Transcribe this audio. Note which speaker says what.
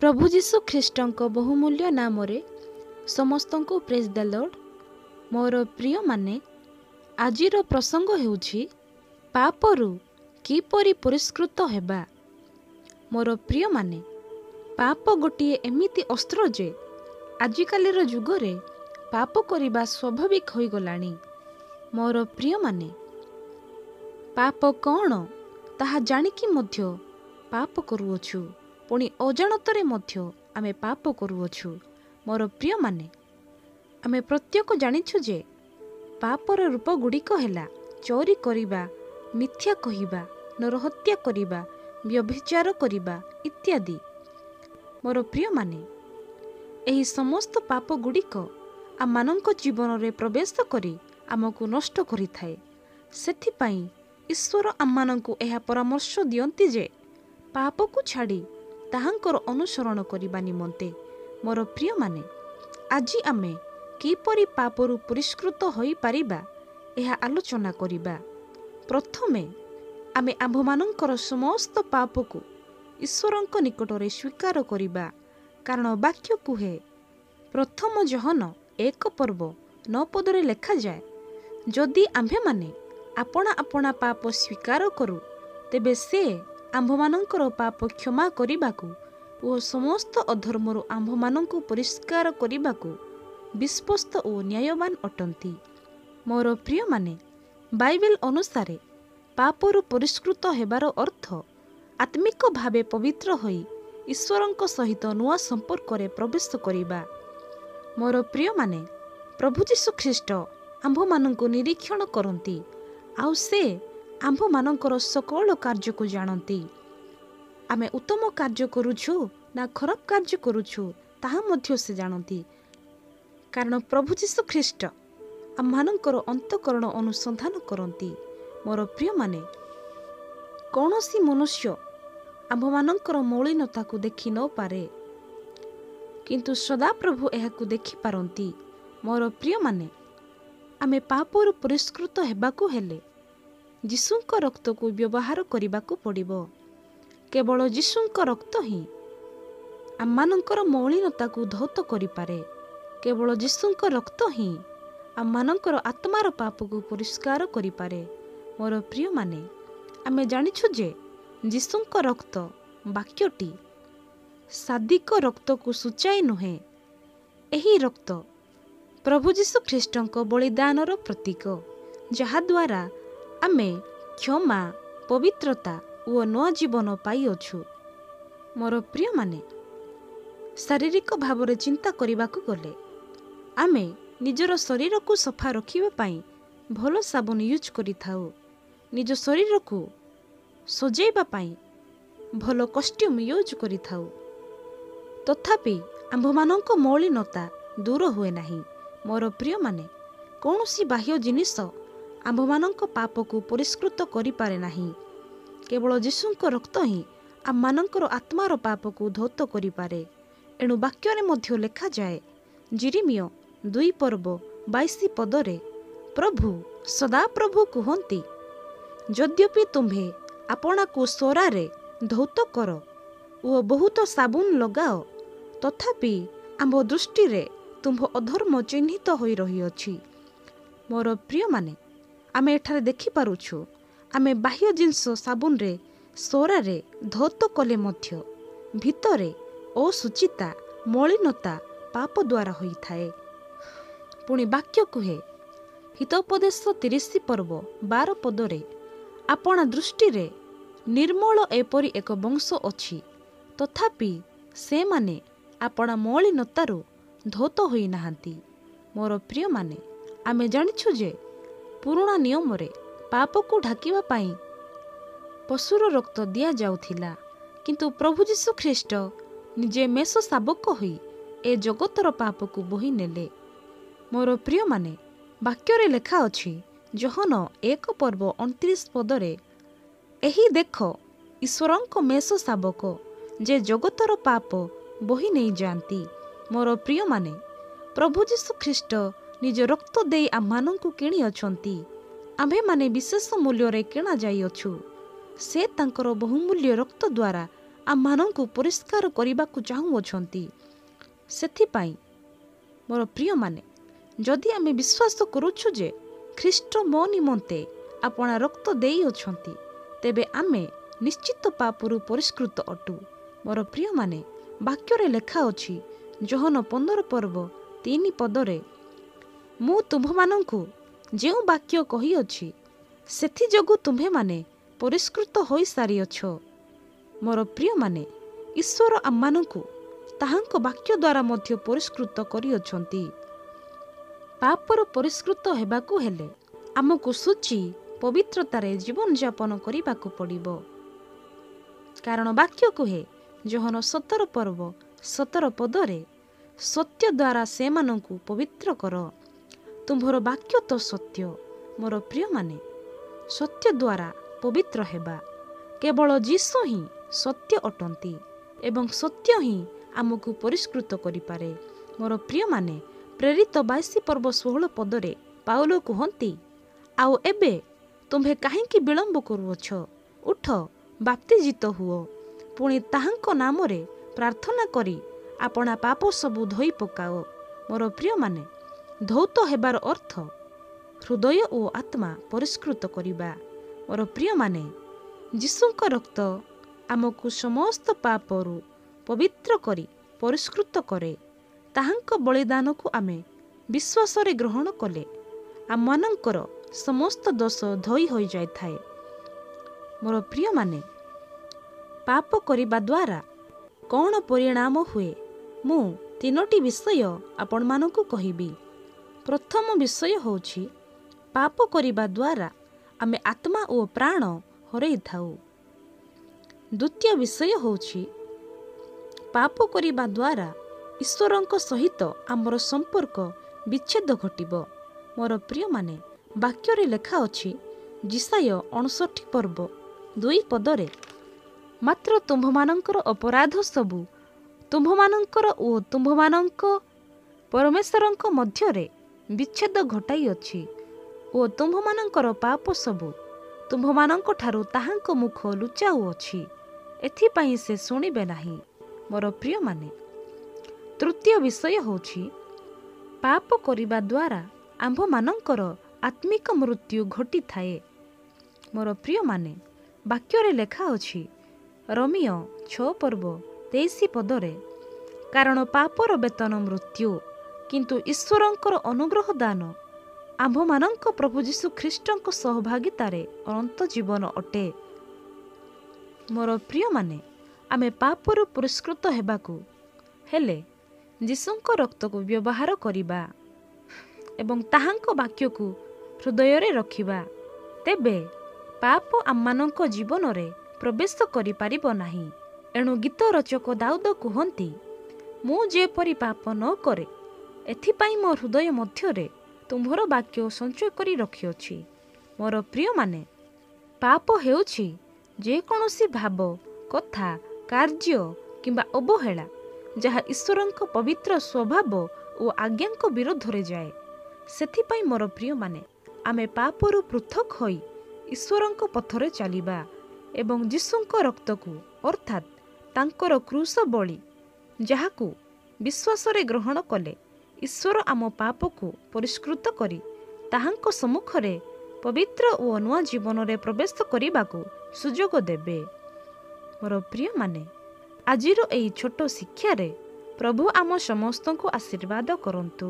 Speaker 1: प्रभु जीशु ख्रीष्टଙ୍କ बहुमूल्य नामरे समस्त को प्रेज द लॉर्ड। मोर प्रिय माने आजिर प्रसंग हेउछि पापरु किपरि पुरस्कृत हेबा। मोर प्रिय माने पाप गोटे एमिति अस्त्र जे आजिकालीर जुगरे पाप करिबा स्वाभाविक होई गलानी। मोर प्रिय माने पाप कौन ताहा जानिकी मध्य पाप करूअछु, पुणी अजाणतरे मध्य आमे पाप करूअछु। मोर प्रिय माने आमे प्रत्येक जानिछु जे पापर रूप गुड़िक हेला चोरी करिबा, मिथ्या कहिबा, नरहत्या करिबा, व्यभिचार करिबा इत्यादि। मोर प्रिय माने एही समस्त पाप गुड़िक आम मानक जीवन रे प्रवेश करी आमको नष्ट करिथाए। सेथिपाई ईश्वर आम मानक एहा परामर्श दियंती जे पाप को छाड़ी ताहांकर अनुसरण करिबा निमंते। मोर प्रिय माने आजी आमे किपरि पापरु पुरस्कृत होई पारिबा एहा आलोचना करिबा। प्रथमे आमे आम्भमानंकर समस्त पाप को ईश्वरंक निकटरे स्वीकार करिबा, कारण वाक्य कुहे प्रथम जहन 1 पर्व 9 पदरे लेखा जाए, जदि आम्भे माने आपणा आपणा पाप स्वीकार करू तेबे से आम्भमानंकर पाप क्षमा करिबाकू ओ समस्त अधर्मरु आम्भमानंकु परिष्कार करिबाकू विश्वस्त ओ न्यायवान अटंती। मोर प्रिय माने बाइबल अनुसारे पापरु परिष्कृत हेबार अर्थ आत्मिक भावे पवित्र होई ईश्वरंक सहित नुआ संपर्क रे प्रवेश करिबा। मोर प्रिय माने प्रभु जीशु ख्रीष्ट आम्भमानंकु निरीक्षण करंती, आउ से आम्भमानंकर सकल कार्य को जानती। आमे उत्तम कार्य करुछु ना खराब कार्य करुछु ताहा मध्य से जानती, कारण प्रभु जीशु ख्रीष्ट आम्भमानंकर अंतकरण अनुसंधान करंती। मोर प्रिय माने कौनसी मनुष्य आम्भमानंकर मौलिनता को देखि न पारे, किंतु सदा प्रभु एहाकु देखि पारंती। मोर प्रिय माने आमे पापरु पुरस्कृत हेबाकू हेले जीशुंक रक्त को व्यवहार करिबाकू पड़िबो। केवल जीशुंक रक्त ही आममानंकर मौलिनता को धौत करिपारे। केवल जीशुंक रक्त ही आममानंकर आत्मार पाप को परिष्कार करिपारे। मोर प्रिय माने आमे जानिछु जे जीशुंक रक्त वाक्यटी सादिक रक्त को सूचाई नुहे। एही रक्त प्रभु जीशु ख्रीष्टंक बलिदानर प्रतीक, जहा द्वारा आमे क्षमा, पवित्रता और नया जीवन पाइअछु। मोर प्रिय माने शारीरिक भाव रे चिंता करिबाकू गले आमे निजर शरीर को सफा रखिबा पाई भलो साबुन यूज करिथाउ, निज शरीर को सजेइबा पाई भलो कॉस्ट्यूम यूज करिथाउ, तथापि आम्भमानंक मौलिनता दूर हुए नाही। मोर प्रिय माने कौनसी बाह्य जिनिस आम्भमानंक पाप को परिष्कृत करि पारे नाही। केवल जीशुंक रक्त ही आममानंकर आत्मार पाप को धौत करि पारे। एणु वाक्य मध्य लेखा जाए, जिरिमिय 2 पर्व 22 पदरे प्रभु सदा प्रभु कुहंती, यद्यपि तुम्भे आपना को सोरारे धौत कर ओ बहुत साबुन लगाओ, तथापि आम्भ दृष्टि रे तुम्भ अधर्म चिन्हित होई रही अछि। मोर प्रिय माने आमे एठारे देखि पारुछु आमे बाह्य जिनस साबुन रे सोरारे धौत कले मध्य भितरे असुचिता मलिनता पाप द्वारा होई थाए। पुणी वाक्य कुहे हितोपदेश 30 पर्व 12 पदरे आपणा दृष्टि रे निर्मल एपरि एक वंश अछि, तथापि से माने आपणा मलिनतारु धौत होई नाहांती। मोर प्रिय माने आमे जानिछु जे पुराना नियम रे पाप को ढाकिबा पाई पशुर रक्त दिया जाउथिला, किंतु प्रभु जीशु ख्रीष्ट निजे मेष शाबक होई ए जगतर पाप को बोही नेले। मोर प्रिय माने वाक्य रे लेखा अछि, जहन 1 पर्व 29 पदरे एही देख ईश्वरंक मेष शाबक जे जगतर पाप बोही नहीं जानती। मोर प्रिय माने प्रभु जीशु ख्रीष्ट निज रक्त देई आम्मानंकु किणी अछंती। आम्भे माने विशेष मूल्य रे किणा जाई अछु। से तांकर बहुमूल्य रक्त द्वारा ଆମମାନଙ୍କୁ ପରିଷ୍କାର କରିବାକୁ ଚାହୁଁଅଛନ୍ତି। ସେଥିପାଇଁ ମୋର ପ୍ରିୟମାନେ, ଯଦି ଆମେ ବିଶ୍ୱାସ କରୁଛୁ ଯେ ଖ୍ରୀଷ୍ଟ ମୋ ନିମନ୍ତେ ଆପଣା ରକ୍ତ ଦେଇଅଛନ୍ତି, ତେବେ ଆମେ ନିଶ୍ଚିତ ପାପରୁ ପରିଷ୍କୃତ ଅଟୁ। ମୋର ପ୍ରିୟମାନେ, ବାକ୍ୟରେ ଲେଖା ଅଛି ଯୋହନ 15:3 ମୁଁ ତୁମ୍ଭମାନଙ୍କୁ ଯେଉଁ ବାକ୍ୟ କହିଅଛି ସେଥିଯୋଗୁଁ ତୁମ୍ଭେମାନେ ପରିଷ୍କୃତ ହୋଇସାରିଅଛ। ମୋର ପ୍ରିୟମାନେ, ଈଶ୍ୱର ଆମମାନଙ୍କୁ ତାହାଙ୍କ ବାକ୍ୟ ଦ୍ୱାରା ମଧ୍ୟ ପରିଷ୍କୃତ କରିଅଛନ୍ତି। ପାପରୁ ପରିଷ୍କୃତ ହେବାକୁ ହେଲେ ଆମକୁ ସୂଚି ପବିତ୍ରତାରେ ଜୀବନଯାପନ କରିବାକୁ ପଡ଼ିବ। କାରଣ ବାକ୍ୟ କୁହେ ଯୋହନ 17:17 ସତ୍ୟ ଦ୍ୱାରା ସେମାନଙ୍କୁ ପବିତ୍ର କର। ତୁମ୍ଭର ବାକ୍ୟ ତ ସତ୍ୟ। ମୋର ପ୍ରିୟମାନେ, ସତ୍ୟ ଦ୍ୱାରା ପବିତ୍ର ହେବା। କେବଳ ଯୀଶୁ ହିଁ ସତ୍ୟ ଅଟନ୍ତି ଏବଂ ସତ୍ୟ ହିଁ ଆମକୁ ପରିଷ୍କୃତ କରିପାରେ। ମୋର ପ୍ରିୟମାନେ, ପ୍ରେରିତ 22:16 ପାଉଲ କୁହନ୍ତି, ଆଉ ଏବେ ତୁମ୍ଭେ କାହିଁକି ବିଳମ୍ବ କରୁଅଛ? ଉଠ, ବାପ୍ତିଜିତ ହୁଅ, ପୁଣି ତାହାଙ୍କ ନାମରେ ପ୍ରାର୍ଥନା କରି ଆପଣା ପାପ ସବୁ ଧୋଇ ପକାଅ। ମୋର ପ୍ରିୟମାନେ, ଧୌତ ହେବାର ଅର୍ଥ ହୃଦୟ ଓ ଆତ୍ମା ପରିଷ୍କୃତ କରିବା। ମୋର ପ୍ରିୟମାନେ, ଯୀଶୁଙ୍କ ରକ୍ତ ଆମକୁ ସମସ୍ତ ପାପରୁ ପବିତ୍ର କରି ପରିଷ୍କୃତ କରେ। ତାହାଙ୍କ ବଳିଦାନକୁ ଆମେ ବିଶ୍ୱାସରେ ଗ୍ରହଣ କଲେ ଆମମାନଙ୍କର ସମସ୍ତ ଦୋଷ ଧୋଇ ହୋଇଯାଇଥାଏ। ମୋର ପ୍ରିୟମାନେ, ପାପ କରିବା ଦ୍ୱାରା କ'ଣ ପରିଣାମ ହୁଏ? ମୁଁ 3ଟି ବିଷୟ ଆପଣମାନଙ୍କୁ କହିବି। ପ୍ରଥମ ବିଷୟ ହେଉଛି ପାପ କରିବା ଦ୍ୱାରା ଆମେ ଆତ୍ମା ଓ ପ୍ରାଣ ହରାଇଥାଉ। ଦ୍ୱିତୀୟ ବିଷୟ ହେଉଛି ପାପ କରିବା ଦ୍ୱାରା ଈଶ୍ୱରଙ୍କ ସହିତ ଆମର ସମ୍ପର୍କ ବିଚ୍ଛେଦ ଘଟିବ। ମୋର ପ୍ରିୟମାନେ, ବାକ୍ୟରେ ଲେଖା ଅଛି ଯିଶାୟ 59:2 ମାତ୍ର ତୁମ୍ଭମାନଙ୍କର ଅପରାଧ ସବୁ ତୁମ୍ଭମାନଙ୍କର ଓ ତୁମ୍ଭମାନଙ୍କ ପରମେଶ୍ୱରଙ୍କ ମଧ୍ୟରେ ବିଚ୍ଛେଦ ଘଟାଇଅଛି ଓ ତୁମ୍ଭମାନଙ୍କର ପାପ ସବୁ ତୁମ୍ଭମାନଙ୍କଠାରୁ ତାହାଙ୍କ ମୁଖ ଲୁଚାଉଅଛି, ଏଥିପାଇଁ ସେ ଶୁଣିବେ ନାହିଁ। ମୋର ପ୍ରିୟମାନେ, ତୃତୀୟ ବିଷୟ ହେଉଛି ପାପ କରିବା ଦ୍ୱାରା ଆମ୍ଭମାନଙ୍କର ଆତ୍ମିକ ମୃତ୍ୟୁ ଘଟିଥାଏ। ମୋର ପ୍ରିୟମାନେ, ବାକ୍ୟରେ ଲେଖା ଅଛି ରୋମୀୟ 6:23 କାରଣ ପାପର ବେତନ ମୃତ୍ୟୁ, କିନ୍ତୁ ଈଶ୍ୱରଙ୍କର ଅନୁଗ୍ରହ ଦାନ ଆମ୍ଭମାନଙ୍କ ପ୍ରଭୁ ଯୀଶୁ ଖ୍ରୀଷ୍ଟଙ୍କ ସହଭାଗିତାରେ ଅନନ୍ତ ଜୀବନ ଅଟେ। ମୋର ପ୍ରିୟମାନେ, ଆମେ ପାପରୁ ପରିଷ୍କୃତ ହେବାକୁ ହେଲେ ଯୀଶୁଙ୍କ ରକ୍ତକୁ ବ୍ୟବହାର କରିବା ଏବଂ ତାହାଙ୍କ ବାକ୍ୟକୁ ହୃଦୟରେ ରଖିବା। ତେବେ ପାପ ଆମମାନଙ୍କ ଜୀବନରେ ପ୍ରବେଶ କରିପାରିବ ନାହିଁ। ଏଣୁ ଗୀତ ରଚକ ଦାଉଦ କୁହନ୍ତି, ମୁଁ ଯେପରି ପାପ ନ କରେ ଏଥିପାଇଁ ମୋ ହୃଦୟ ମଧ୍ୟରେ ତୁମ୍ଭର ବାକ୍ୟ ସଞ୍ଚୟ କରି ରଖିଅଛି। ମୋର ପ୍ରିୟମାନେ, ପାପ ହେଉଛି ଯେକୌଣସି ଭାବ, କଥା, କାର୍ଯ୍ୟ କିମ୍ବା ଅବହେଳା ଯାହା ଈଶ୍ୱରଙ୍କ ପବିତ୍ର ସ୍ୱଭାବ ଓ ଆଜ୍ଞାଙ୍କ ବିରୋଧରେ ଯାଏ। ସେଥିପାଇଁ ମୋର ପ୍ରିୟମାନେ, ଆମେ ପାପରୁ ପୃଥକ ହୋଇ ଈଶ୍ୱରଙ୍କ ପଥରେ ଚାଲିବା ଏବଂ ଯୀଶୁଙ୍କ ରକ୍ତକୁ ଅର୍ଥାତ୍ ତାଙ୍କର କ୍ରୁଶ ବଳି ଯାହାକୁ ବିଶ୍ୱାସରେ ଗ୍ରହଣ କଲେ ଈଶ୍ୱର ଆମ ପାପକୁ ପରିଷ୍କୃତ କରି ତାହାଙ୍କ ସମ୍ମୁଖରେ ପବିତ୍ର ଓ ନୂଆ ଜୀବନରେ ପ୍ରବେଶ କରିବାକୁ ସୁଯୋଗ ଦେବେ। ମୋର ପ୍ରିୟମାନେ, ଆଜିର ଏହି ଛୋଟ ଶିକ୍ଷାରେ ପ୍ରଭୁ ଆମ ସମସ୍ତଙ୍କୁ ଆଶୀର୍ବାଦ କରନ୍ତୁ।